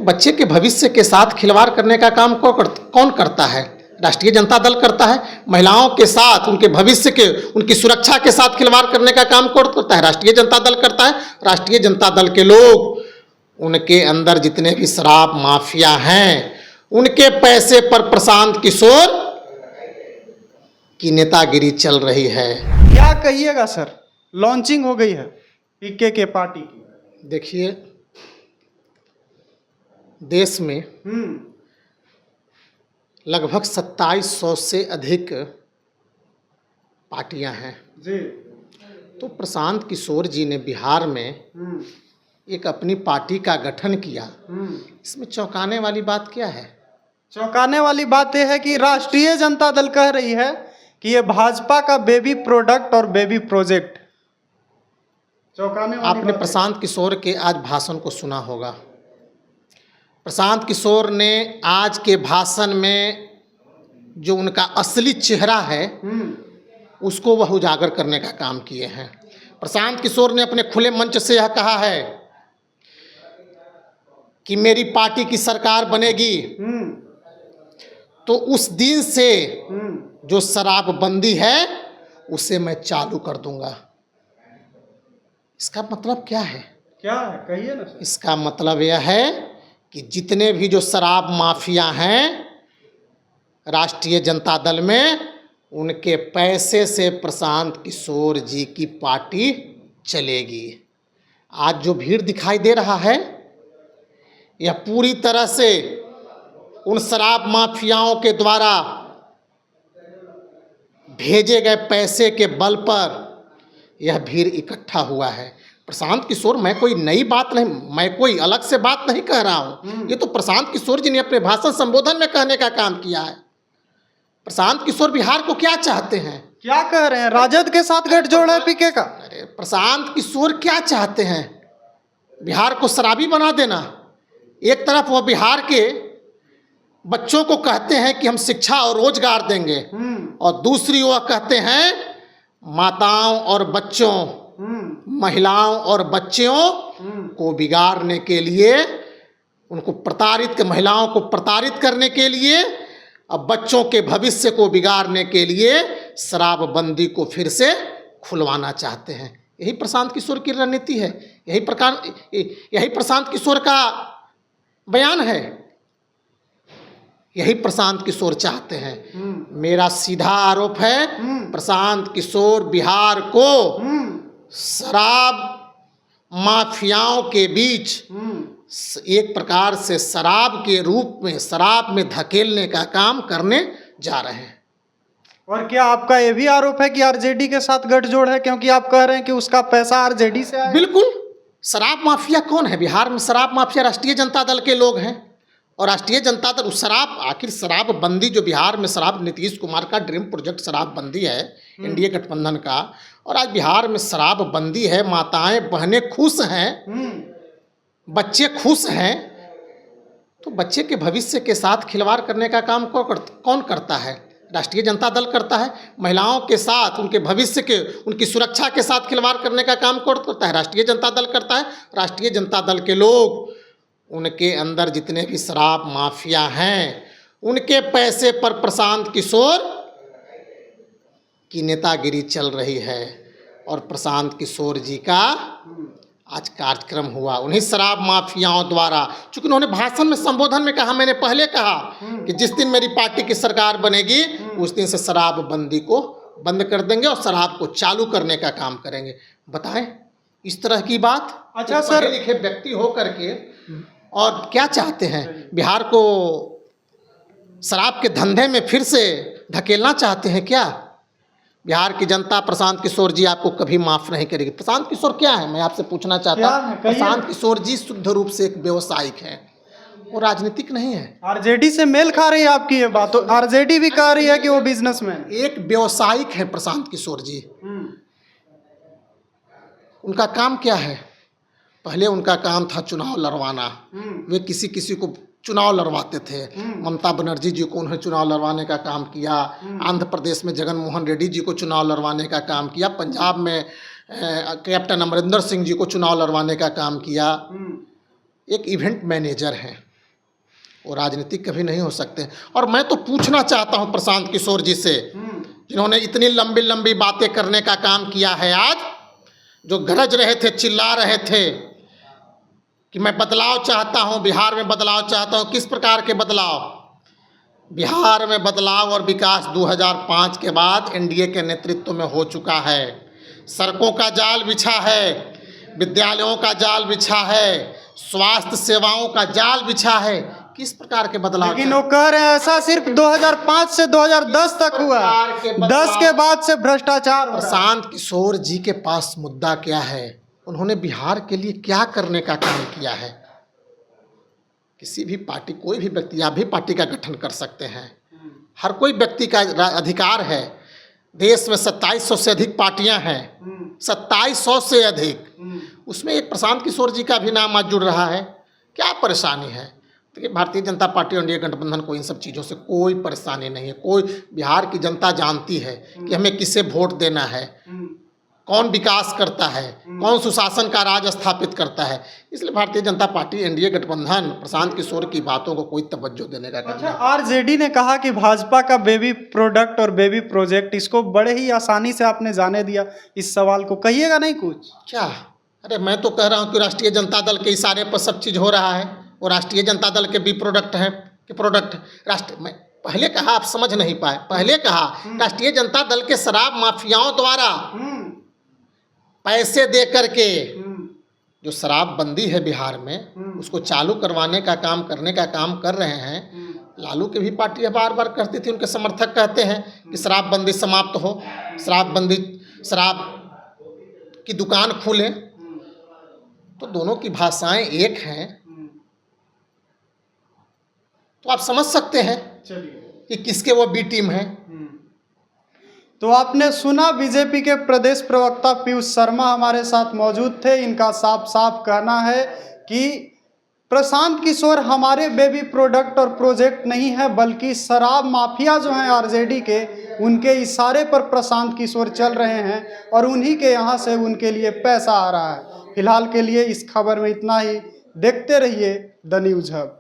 तो बच्चे के भविष्य के साथ खिलवाड़ करने का काम कौन करता है? राष्ट्रीय जनता दल करता है। महिलाओं के साथ, उनके भविष्य के, उनकी सुरक्षा के साथ खिलवाड़ करने का काम कौन करता है? राष्ट्रीय जनता दल करता है। राष्ट्रीय जनता दल के लोग, उनके अंदर जितने भी शराब माफिया हैं, उनके पैसे पर प्रशांत किशोर की नेतागिरी चल रही है। क्या कहिएगा सर, लॉन्चिंग हो गई है पीके के पार्टी की। देखिए, देश में लगभग 2700 से अधिक पार्टियां हैं जी। तो प्रशांत किशोर जी ने बिहार में एक अपनी पार्टी का गठन किया। इसमें चौंकाने वाली बात क्या है? चौंकाने वाली बात यह है कि राष्ट्रीय जनता दल कह रही है कि ये भाजपा का बेबी प्रोडक्ट और बेबी प्रोजेक्ट। चौंकाने वाली आपने बात प्रशांत किशोर के आज भाषण को सुना होगा। प्रशांत किशोर ने आज के भाषण में जो उनका असली चेहरा है उसको वह उजागर करने का काम किए हैं। प्रशांत किशोर ने अपने खुले मंच से यह कहा है कि मेरी पार्टी की सरकार बनेगी तो उस दिन से जो शराबबंदी है उसे मैं चालू कर दूंगा। इसका मतलब क्या है? क्या है, कहिए ना सर। इसका मतलब यह है कि जितने भी जो शराब माफिया हैं राष्ट्रीय जनता दल में, उनके पैसे से प्रशांत किशोर जी की पार्टी चलेगी। आज जो भीड़ दिखाई दे रहा है यह पूरी तरह से उन शराब माफियाओं के द्वारा भेजे गए पैसे के बल पर यह भीड़ इकट्ठा हुआ है। प्रशांत किशोर, मैं कोई नई बात नहीं, मैं कोई अलग से बात नहीं कह रहा हूं। ये तो प्रशांत किशोर जी ने अपने भाषण संबोधन में कहने का काम किया है। प्रशांत किशोर बिहार को क्या चाहते हैं? क्या कह रहे हैं? राजद के साथ गठजोड़ है पीके का। अरे प्रशांत किशोर क्या चाहते हैं? बिहार को शराबी बना देना। एक तरफ वो बिहार के बच्चों को कहते हैं कि हम शिक्षा और रोजगार देंगे, और दूसरी ओर कहते हैं माताओं और बच्चों, महिलाओं और बच्चियों को बिगाड़ने के लिए, उनको प्रताड़ित, महिलाओं को प्रताड़ित करने के लिए, अब बच्चों के भविष्य को बिगाड़ने के लिए शराबबंदी को फिर से खुलवाना चाहते हैं। यही प्रशांत किशोर की रणनीति है। यही प्रशांत किशोर का बयान है। यही प्रशांत किशोर चाहते हैं। मेरा सीधा आरोप है, प्रशांत किशोर बिहार को शराब माफियाओं के बीच एक प्रकार से शराब के रूप में, शराब में धकेलने का काम करने जा रहे हैं। और क्या आपका ये भी आरोप है कि आरजेडी के साथ गठजोड़ है, क्योंकि आप कह रहे हैं कि उसका पैसा आरजेडी से आया? बिल्कुल। शराब माफिया कौन है बिहार में? शराब माफिया राष्ट्रीय जनता दल के लोग हैं। और राष्ट्रीय जनता दल उस शराब, आखिर शराबबंदी जो बिहार में शराब, नीतीश कुमार का ड्रीम प्रोजेक्ट शराबबंदी है, एनडीए गठबंधन का, और आज बिहार में शराबबंदी है। माताएं बहनें खुश हैं, बच्चे खुश हैं, तो बच्चे के भविष्य के साथ खिलवाड़ करने का काम कौन करता है? राष्ट्रीय जनता दल करता है। महिलाओं के साथ, उनके भविष्य के, उनकी सुरक्षा के साथ खिलवाड़ करने का काम कौन करता है? राष्ट्रीय जनता दल करता है। राष्ट्रीय जनता दल के लोग, उनके अंदर जितने भी शराब माफिया हैं, उनके पैसे पर प्रशांत किशोर की नेतागिरी चल रही है। और प्रशांत किशोर जी का आज कार्यक्रम हुआ उन्हीं शराब माफियाओं द्वारा। चूंकि उन्होंने भाषण में, संबोधन में कहा, मैंने पहले कहा कि जिस दिन मेरी पार्टी की सरकार बनेगी उस दिन से शराबबंदी को बंद कर देंगे और शराब को चालू करने का काम करेंगे। बताएं, इस तरह की बात। अच्छा सर, पढ़े लिखे व्यक्ति हो करके और क्या चाहते हैं? बिहार को शराब के धंधे में फिर से धकेलना चाहते हैं क्या? बिहार की जनता प्रशांत किशोर जी आपको कभी माफ नहीं करेगी। प्रशांत किशोर क्या है, मैं आपसे पूछना चाहता हूँ। प्रशांत किशोर जी शुद्ध रूप से एक व्यवसायिक है, वो राजनीतिक नहीं है। आरजेडी से मेल खा रही है आपकी ये बात। तो आरजेडी भी कह रही है कि वो बिजनेसमैन, एक व्यवसायिक है प्रशांत किशोर जी। उनका काम क्या है? पहले उनका काम था चुनाव लड़वाना। वे किसी किसी को चुनाव लड़वाते थे। ममता बनर्जी जी को उन्होंने चुनाव लड़वाने का काम किया। आंध्र प्रदेश में जगन मोहन रेड्डी जी को चुनाव लड़वाने का काम किया। पंजाब में कैप्टन अमरिंदर सिंह जी को चुनाव लड़वाने का काम किया। एक इवेंट मैनेजर हैं। वो राजनीतिक कभी नहीं हो सकते। और मैं तो पूछना चाहता हूं प्रशांत किशोर जी से, जिन्होंने इतनी लंबी लंबी बातें करने का काम किया है, आज जो गरज रहे थे, चिल्ला रहे थे कि मैं बदलाव चाहता हूं, बिहार में बदलाव चाहता हूं, किस प्रकार के बदलाव? बिहार में बदलाव और विकास 2005 के बाद एनडीए के नेतृत्व में हो चुका है। सड़कों का जाल बिछा है, विद्यालयों का जाल बिछा है, स्वास्थ्य सेवाओं का जाल बिछा है। किस प्रकार के बदलाव? लेकिन वो कह रहे हैं ऐसा सिर्फ 2005 से 2010 तक हुआ, 10 के बाद से भ्रष्टाचार हो रहा है। प्रशांत किशोर जी के पास मुद्दा क्या है? उन्होंने बिहार के लिए क्या करने का काम किया है? किसी भी पार्टी, कोई भी व्यक्ति, आप भी पार्टी का गठन कर सकते हैं, हर कोई व्यक्ति का अधिकार है। देश में 2700 से अधिक पार्टियां हैं, 2700 से अधिक, उसमें एक प्रशांत किशोर जी का भी नाम आज जुड़ रहा है। क्या परेशानी है? देखिए, भारतीय जनता पार्टी और एनडीए गठबंधन को इन सब चीज़ों से कोई परेशानी नहीं है। कोई, बिहार की जनता जानती है कि हमें किसे वोट देना है, कौन विकास करता है, कौन सुशासन का राज स्थापित करता है। इसलिए भारतीय जनता पार्टी, एनडीए गठबंधन प्रशांत किशोर की बातों को कोई तवज्जो देने का काम अच्छा, आरजेडी ने कहा कि भाजपा का बेबी प्रोडक्ट और बेबी प्रोजेक्ट, इसको बड़े ही आसानी से आपने जाने दिया। इस सवाल को कहिएगा नहीं कुछ? क्या? अरे मैं तो कह रहा हूँ कि राष्ट्रीय जनता दल के इशारे पर सब चीज़ हो रहा है। वो राष्ट्रीय जनता दल के बी प्रोडक्ट हैं कि प्रोडक्ट मैं पहले कहा, आप समझ नहीं पाए। पहले कहा राष्ट्रीय जनता दल के शराब माफियाओं द्वारा पैसे दे करके जो शराबबंदी है बिहार में, उसको चालू करवाने का काम, करने का काम कर रहे हैं। लालू की भी पार्टी बार बार कहती थी, उनके समर्थक कहते हैं कि शराबबंदी समाप्त हो, शराबबंदी, शराब की दुकान खुले। तो दोनों की भाषाएं एक हैं, तो आप समझ सकते हैं कि किसके वो बी टीम है। तो आपने सुना, बीजेपी के प्रदेश प्रवक्ता पीयूष शर्मा हमारे साथ मौजूद थे। इनका साफ साफ कहना है कि प्रशांत किशोर हमारे बेबी प्रोडक्ट और प्रोजेक्ट नहीं है, बल्कि शराब माफिया जो हैं आरजेडी के, उनके इशारे पर प्रशांत किशोर चल रहे हैं और उन्हीं के यहाँ से उनके लिए पैसा आ रहा है। फिलहाल के लिए इस खबर में इतना ही। देखते रहिए द न्यूज़ हब।